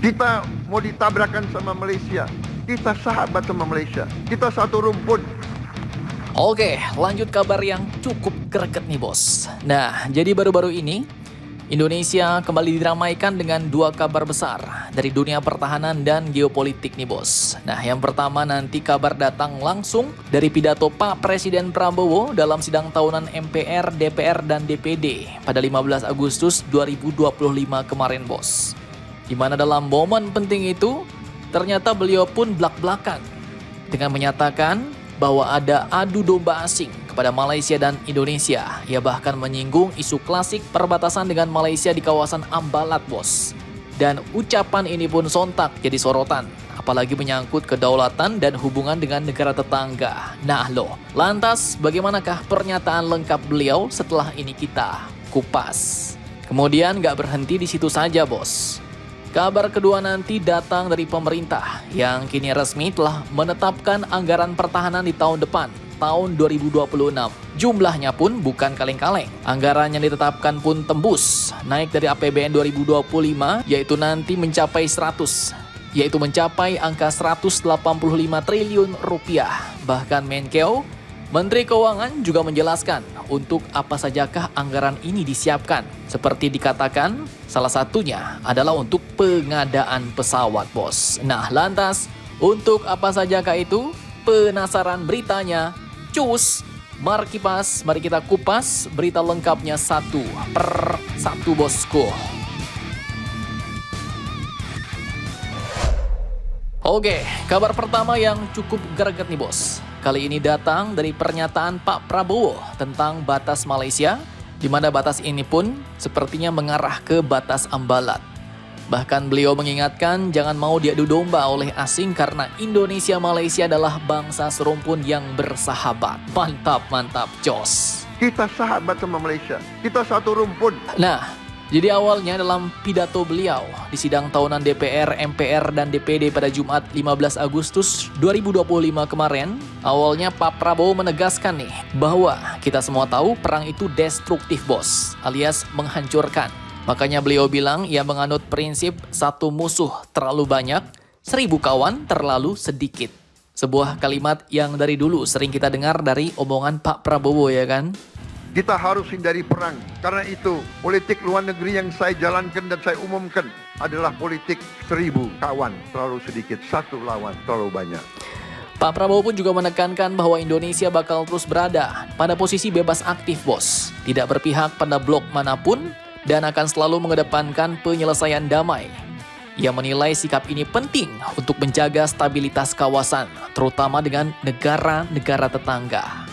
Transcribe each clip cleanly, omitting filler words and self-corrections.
Kita mau ditabrakan sama Malaysia. Kita sahabat sama Malaysia. Kita satu rumpun. Oke, lanjut kabar yang cukup greget nih bos. Nah, jadi baru-baru ini Indonesia kembali diramaikan dengan dua kabar besar dari dunia pertahanan dan geopolitik nih bos. Nah, yang pertama nanti kabar datang langsung dari pidato Pak Presiden Prabowo dalam sidang tahunan MPR, DPR, dan DPD pada 15 Agustus 2025 kemarin bos. Di mana dalam momen penting itu, ternyata beliau pun blak-blakan dengan menyatakan bahwa ada adu domba asing kepada Malaysia dan Indonesia. Ia bahkan menyinggung isu klasik perbatasan dengan Malaysia di kawasan Ambalat bos. Dan ucapan ini pun sontak jadi sorotan, apalagi menyangkut kedaulatan dan hubungan dengan negara tetangga. Nah loh, lantas bagaimanakah pernyataan lengkap beliau setelah ini kita kupas? Kemudian gak berhenti di situ saja bos. Kabar kedua nanti datang dari pemerintah yang kini resmi telah menetapkan anggaran pertahanan di tahun depan, tahun 2026. Jumlahnya pun bukan kaleng-kaleng. Anggaran yang ditetapkan pun tembus, naik dari APBN 2025 yaitu nanti mencapai mencapai angka 185 triliun rupiah. Bahkan Menkeu, Menteri Keuangan juga menjelaskan untuk apa sajakah anggaran ini disiapkan. Seperti dikatakan, salah satunya adalah untuk pengadaan pesawat bos. Nah lantas, untuk apa sajakah itu? Penasaran beritanya? Cus! Mari kita kupas berita lengkapnya satu per satu bosku. Oke, kabar pertama yang cukup greget nih bos. Kali ini datang dari pernyataan Pak Prabowo tentang batas Malaysia, di mana batas ini pun sepertinya mengarah ke batas Ambalat. Bahkan beliau mengingatkan jangan mau diadu domba oleh asing karena Indonesia Malaysia adalah bangsa serumpun yang bersahabat. Mantap, jos. Kita sahabat sama Malaysia. Kita satu rumpun. Nah, jadi awalnya dalam pidato beliau di sidang tahunan DPR, MPR, dan DPD pada Jumat 15 Agustus 2025 kemarin, awalnya Pak Prabowo menegaskan nih bahwa kita semua tahu perang itu destruktif bos, alias menghancurkan. Makanya beliau bilang ia menganut prinsip satu musuh terlalu banyak, 1000 kawan terlalu sedikit. Sebuah kalimat yang dari dulu sering kita dengar dari omongan Pak Prabowo ya kan? Kita harus hindari perang. Karena itu, politik luar negeri yang saya jalankan dan saya umumkan adalah politik 1000 kawan terlalu sedikit, satu lawan terlalu banyak. Pak Prabowo pun juga menekankan bahwa Indonesia bakal terus berada pada posisi bebas aktif bos, tidak berpihak pada blok manapun, dan akan selalu mengedepankan penyelesaian damai. Ia menilai sikap ini penting untuk menjaga stabilitas kawasan, terutama dengan negara-negara tetangga.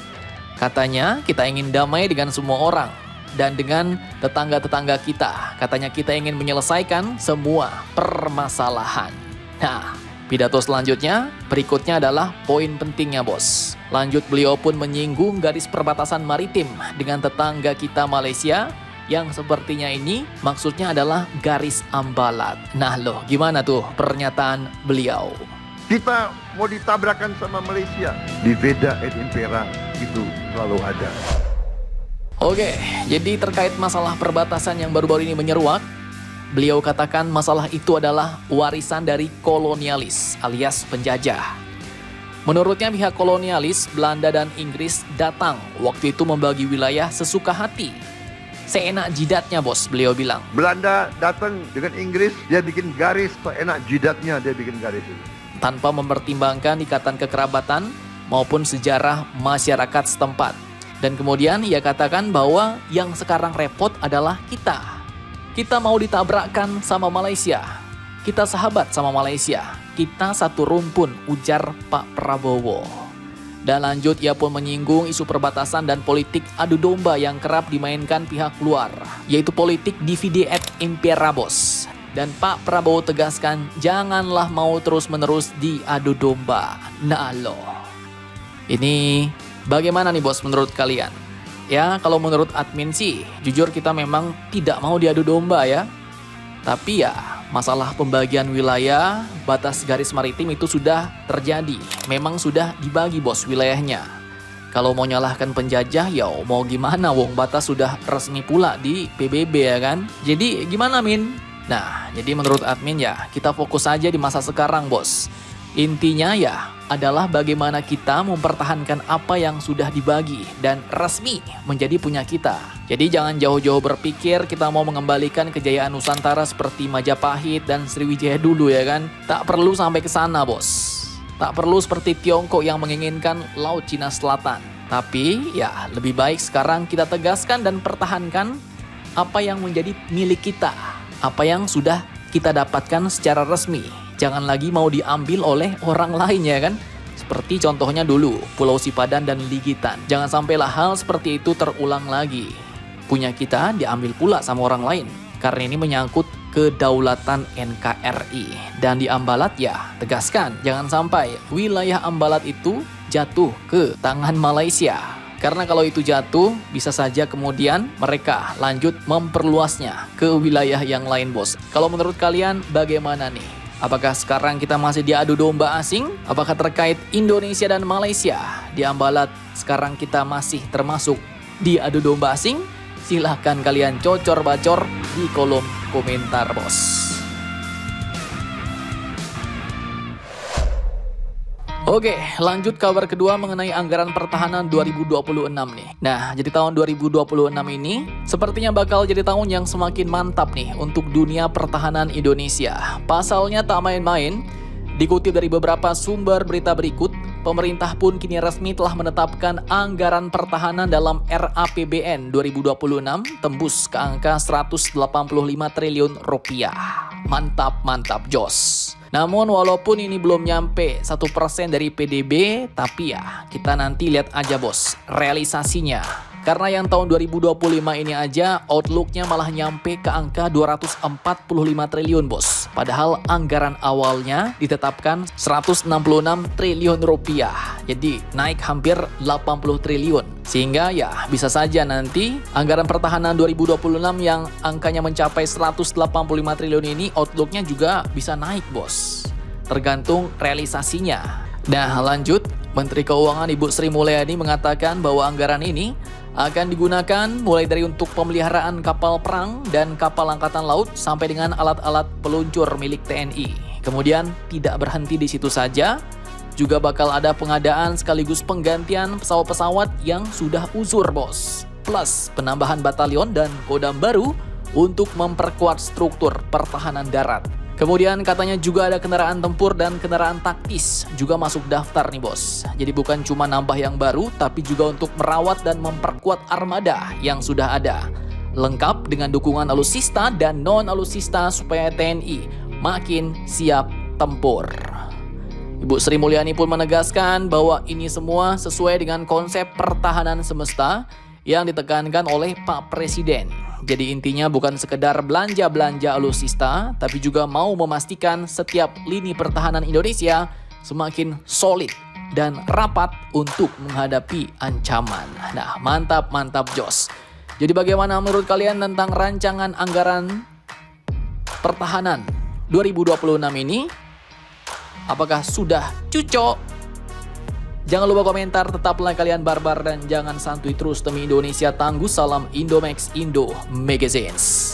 Katanya kita ingin damai dengan semua orang dan dengan tetangga-tetangga kita. Katanya kita ingin menyelesaikan semua permasalahan. Nah, pidato selanjutnya berikutnya adalah poin pentingnya bos. Lanjut beliau pun menyinggung garis perbatasan maritim dengan tetangga kita Malaysia yang sepertinya ini maksudnya adalah garis Ambalat. Nah loh, gimana tuh pernyataan beliau? Kita mau ditabrakan sama Malaysia. Di Veda et Impera itu selalu ada. Oke, jadi terkait masalah perbatasan yang baru-baru ini menyeruak, beliau katakan masalah itu adalah warisan dari kolonialis alias penjajah. Menurutnya pihak kolonialis Belanda dan Inggris datang waktu itu membagi wilayah sesuka hati. Seenak jidatnya bos, beliau bilang. Belanda datang dengan Inggris, dia bikin garis, seenak jidatnya dia bikin garis itu. Tanpa mempertimbangkan ikatan kekerabatan maupun sejarah masyarakat setempat. Dan kemudian ia katakan bahwa yang sekarang repot adalah kita. Kita mau ditabrakkan sama Malaysia. Kita sahabat sama Malaysia. Kita satu rumpun, ujar Pak Prabowo. Dan lanjut ia pun menyinggung isu perbatasan dan politik adu domba yang kerap dimainkan pihak luar, yaitu politik divide et impera bos. Dan Pak Prabowo tegaskan janganlah mau terus-menerus diadu domba. Nah loh. Ini bagaimana nih bos menurut kalian? Ya kalau menurut admin sih, jujur kita memang tidak mau diadu domba ya. Tapi ya masalah pembagian wilayah, batas garis maritim itu sudah terjadi. Memang sudah dibagi bos wilayahnya. Kalau mau nyalahkan penjajah ya mau gimana wong batas sudah resmi pula di PBB ya kan. Jadi gimana Min? Nah, jadi menurut admin ya, kita fokus aja di masa sekarang, bos. Intinya ya, adalah bagaimana kita mempertahankan apa yang sudah dibagi dan resmi menjadi punya kita. Jadi jangan jauh-jauh berpikir kita mau mengembalikan kejayaan Nusantara seperti Majapahit dan Sriwijaya dulu ya kan. Tak perlu sampai ke sana, bos. Tak perlu seperti Tiongkok yang menginginkan Laut Cina Selatan. Tapi ya, lebih baik sekarang kita tegaskan dan pertahankan apa yang menjadi milik kita. Apa yang sudah kita dapatkan secara resmi. Jangan lagi mau diambil oleh orang lain ya kan. Seperti contohnya dulu, Pulau Sipadan dan Ligitan. Jangan sampailah hal seperti itu terulang lagi. Punya kita diambil pula sama orang lain. Karena ini menyangkut kedaulatan NKRI. Dan di Ambalat ya, tegaskan. Jangan sampai wilayah Ambalat itu jatuh ke tangan Malaysia. Karena kalau itu jatuh, bisa saja kemudian mereka lanjut memperluasnya ke wilayah yang lain, bos. Kalau menurut kalian bagaimana nih? Apakah sekarang kita masih diadu domba asing? Apakah terkait Indonesia dan Malaysia? Di Ambalat sekarang kita masih termasuk diadu domba asing? Silahkan kalian cocor-bacor di kolom komentar, bos. Oke, lanjut kabar kedua mengenai anggaran pertahanan 2026 nih. Nah, jadi tahun 2026 ini sepertinya bakal jadi tahun yang semakin mantap nih untuk dunia pertahanan Indonesia. Pasalnya tak main-main, dikutip dari beberapa sumber berita berikut, pemerintah pun kini resmi telah menetapkan anggaran pertahanan dalam RAPBN 2026 tembus ke angka 185 triliun rupiah. Mantap jos. Namun walaupun ini belum nyampe 1% dari PDB, tapi ya kita nanti lihat aja bos realisasinya. Karena yang tahun 2025 ini aja outlooknya malah nyampe ke angka 245 triliun bos. Padahal anggaran awalnya ditetapkan 166 triliun rupiah. Jadi naik hampir 80 triliun. Sehingga ya bisa saja nanti anggaran pertahanan 2026 yang angkanya mencapai 185 triliun ini outlooknya juga bisa naik bos. Tergantung realisasinya. Nah lanjut, Menteri Keuangan Ibu Sri Mulyani mengatakan bahwa anggaran ini akan digunakan mulai dari untuk pemeliharaan kapal perang dan kapal angkatan laut sampai dengan alat-alat peluncur milik TNI. Kemudian tidak berhenti di situ saja, juga bakal ada pengadaan sekaligus penggantian pesawat-pesawat yang sudah uzur bos. Plus penambahan batalion dan kodam baru untuk memperkuat struktur pertahanan darat. Kemudian katanya juga ada kendaraan tempur dan kendaraan taktis juga masuk daftar nih bos. Jadi bukan cuma nambah yang baru, tapi juga untuk merawat dan memperkuat armada yang sudah ada. Lengkap dengan dukungan alutsista dan non-alutsista supaya TNI makin siap tempur. Ibu Sri Mulyani pun menegaskan bahwa ini semua sesuai dengan konsep pertahanan semesta yang ditekankan oleh Pak Presiden. Jadi intinya bukan sekedar belanja-belanja alutsista, tapi juga mau memastikan setiap lini pertahanan Indonesia semakin solid dan rapat untuk menghadapi ancaman. Nah, mantap jos. Jadi bagaimana menurut kalian tentang rancangan anggaran pertahanan 2026 ini? Apakah sudah cocok? Jangan lupa komentar, tetaplah kalian barbar dan jangan santuy terus demi Indonesia tangguh. Salam Indomax Indo Magazines.